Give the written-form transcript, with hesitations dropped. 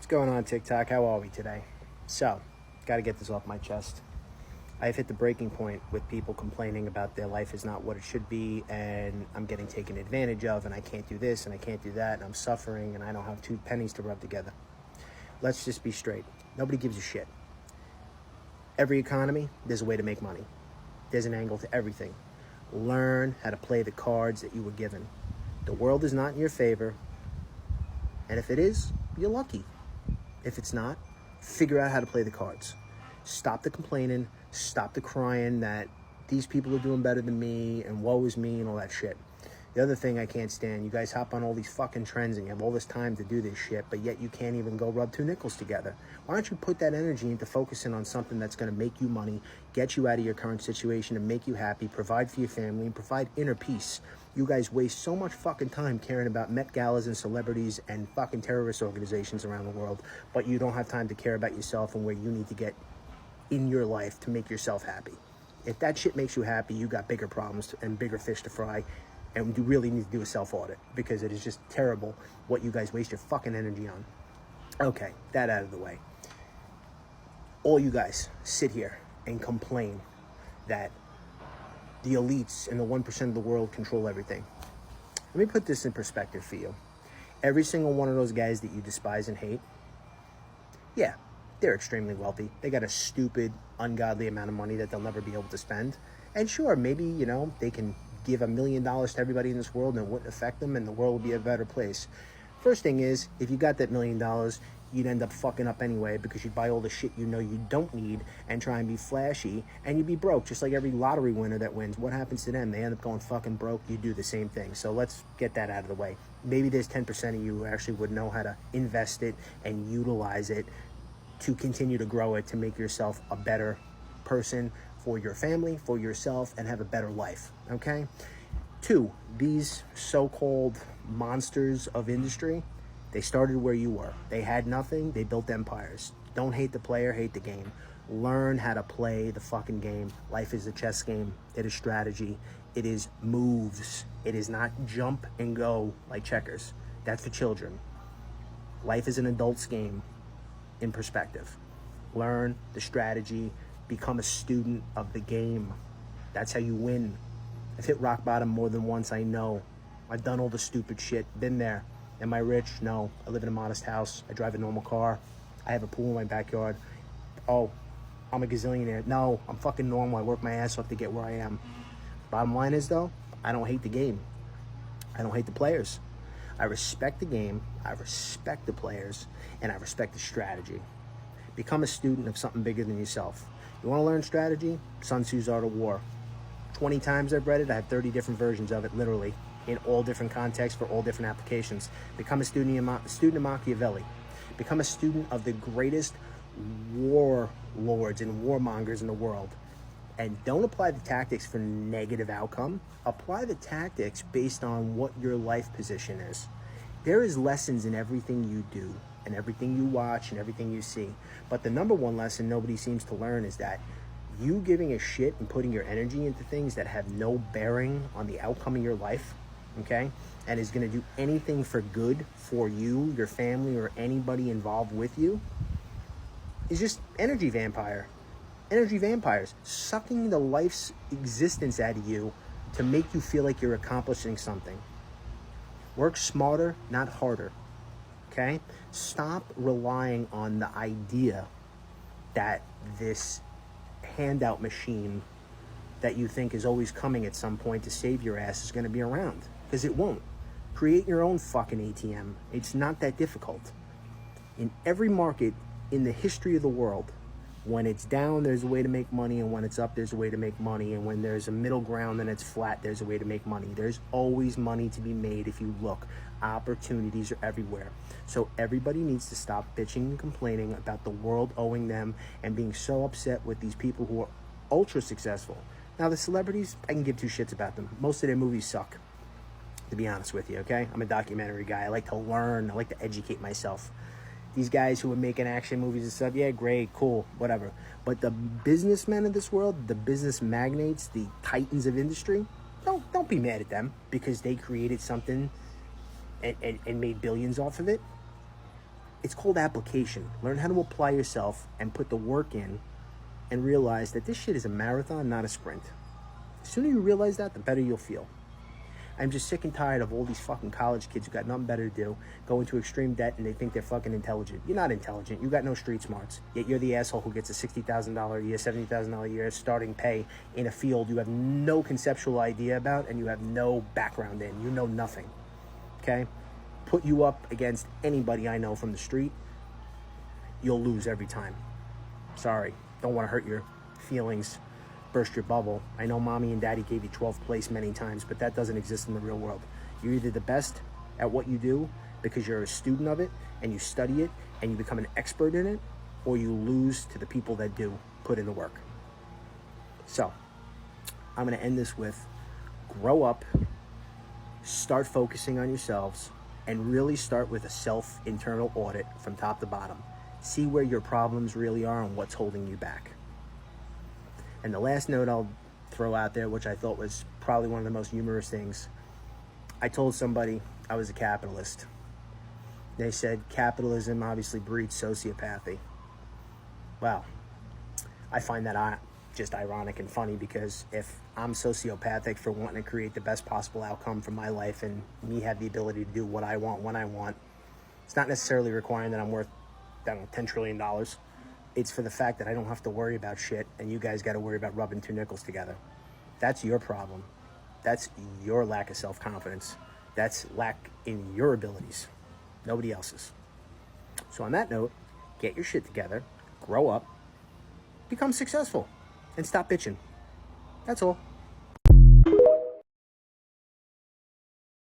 going on, TikTok? How are we today? So, got to get this off my chest. I've hit the breaking point with people complaining about their life is not what it should be, and I'm getting taken advantage of, and I can't do this, and I can't do that, and I'm suffering, and I don't have 2 pennies to rub together. Let's just be straight. Nobody gives a shit. Every economy, there's a way to make money. There's an angle to everything. Learn how to play the cards that you were given. The world is not in your favor, and if it is, you're lucky. If it's not, figure out how to play the cards. Stop the complaining, stop the crying that these people are doing better than me and woe is me and all that shit. The other thing I can't stand, you guys hop on all these fucking trends and you have all this time to do this shit, but yet you can't even go rub 2 nickels together. Why don't you put that energy into focusing on something that's going to make you money, get you out of your current situation and make you happy, provide for your family, and provide inner peace? You guys waste so much fucking time caring about Met Galas and celebrities and fucking terrorist organizations around the world, but you don't have time to care about yourself and where you need to get in your life to make yourself happy. If that shit makes you happy, you got bigger problems and bigger fish to fry. And you really need to do a self-audit because it is just terrible what you guys waste your fucking energy on. Okay, that out of the way. All you guys sit here and complain that the elites and the 1% of the world control everything. Let me put this in perspective for you. Every single one of those guys that you despise and hate, yeah, they're extremely wealthy. They got a stupid, ungodly amount of money that they'll never be able to spend. And sure, maybe, they can give $1 million to everybody in this world and it wouldn't affect them and the world would be a better place. First thing is, if you got that $1 million, you'd end up fucking up anyway because you'd buy all the shit you don't need and try and be flashy and you'd be broke just like every lottery winner that wins. What happens to them? They end up going fucking broke. You do the same thing. So let's get that out of the way. Maybe there's 10% of you who actually would know how to invest it and utilize it to continue to grow it to make yourself a better person for your family, for yourself, and have a better life, okay? 2, these so-called monsters of industry, they started where you were. They had nothing, they built empires. Don't hate the player, hate the game. Learn how to play the fucking game. Life is a chess game. It is strategy. It is moves. It is not jump and go like checkers. That's for children. Life is an adult's game in perspective. Learn the strategy. Become a student of the game. That's how you win. I've hit rock bottom more than once, I know. I've done all the stupid shit, been there. Am I rich? No. I live in a modest house. I drive a normal car. I have a pool in my backyard. Oh, I'm a gazillionaire. No, I'm fucking normal. I work my ass off to get where I am. Bottom line is though, I don't hate the game. I don't hate the players. I respect the game, I respect the players, and I respect the strategy. Become a student of something bigger than yourself. You want to learn strategy? Sun Tzu's Art of War. 20 times I've read it. I have 30 different versions of it, literally, in all different contexts for all different applications. Become a student of Machiavelli. Become a student of the greatest warlords and warmongers in the world. And don't apply the tactics for negative outcome. Apply the tactics based on what your life position is. There is lessons in everything you do and everything you watch and everything you see. But the number one lesson nobody seems to learn is that you giving a shit and putting your energy into things that have no bearing on the outcome of your life, okay, and is going to do anything for good for you, your family, or anybody involved with you, is just energy vampire. Energy vampires sucking the life's existence out of you to make you feel like you're accomplishing something. Work smarter, not harder. Okay? Stop relying on the idea that this handout machine that you think is always coming at some point to save your ass is going to be around, because it won't. Create your own fucking ATM. It's not that difficult. In every market in the history of the world, when it's down, there's a way to make money, and when it's up, there's a way to make money, and when there's a middle ground and it's flat, there's a way to make money. There's always money to be made if you look. Opportunities are everywhere. So everybody needs to stop bitching and complaining about the world owing them and being so upset with these people who are ultra successful. Now, the celebrities, I can give 2 shits about them. Most of their movies suck, to be honest with you, okay? I'm a documentary guy. I like to learn. I like to educate myself. These guys who are making action movies and stuff, yeah, great, cool, whatever. But the businessmen of this world, the business magnates, the titans of industry, don't be mad at them because they created something and made billions off of it. It's called application. Learn how to apply yourself and put the work in and realize that this shit is a marathon, not a sprint. The sooner you realize that, the better you'll feel. I'm just sick and tired of all these fucking college kids who got nothing better to do, go into extreme debt, and they think they're fucking intelligent. You're not intelligent. You got no street smarts. Yet you're the asshole who gets a $60,000 a year, $70,000 a year starting pay in a field you have no conceptual idea about and you have no background in. You know nothing. Okay? Put you up against anybody I know from the street, you'll lose every time. Sorry. Don't want to hurt your feelings, burst your bubble. I know mommy and daddy gave you 12th place many times, but that doesn't exist in the real world. You're either the best at what you do because you're a student of it and you study it and you become an expert in it, or you lose to the people that do put in the work. So, I'm going to end this with grow up, start focusing on yourselves, and really start with a self-internal audit from top to bottom. See where your problems really are and what's holding you back. And the last note I'll throw out there, which I thought was probably one of the most humorous things, I told somebody I was a capitalist. They said capitalism obviously breeds sociopathy. Wow. I find that just ironic and funny, because if I'm sociopathic for wanting to create the best possible outcome for my life and me have the ability to do what I want when I want, it's not necessarily requiring that I'm worth, I don't know, $10 trillion. It's for the fact that I don't have to worry about shit and you guys got to worry about rubbing two nickels together. That's your problem. That's your lack of self-confidence. That's lack in your abilities, nobody else's. So on that note, get your shit together, grow up, become successful, and stop bitching. That's all.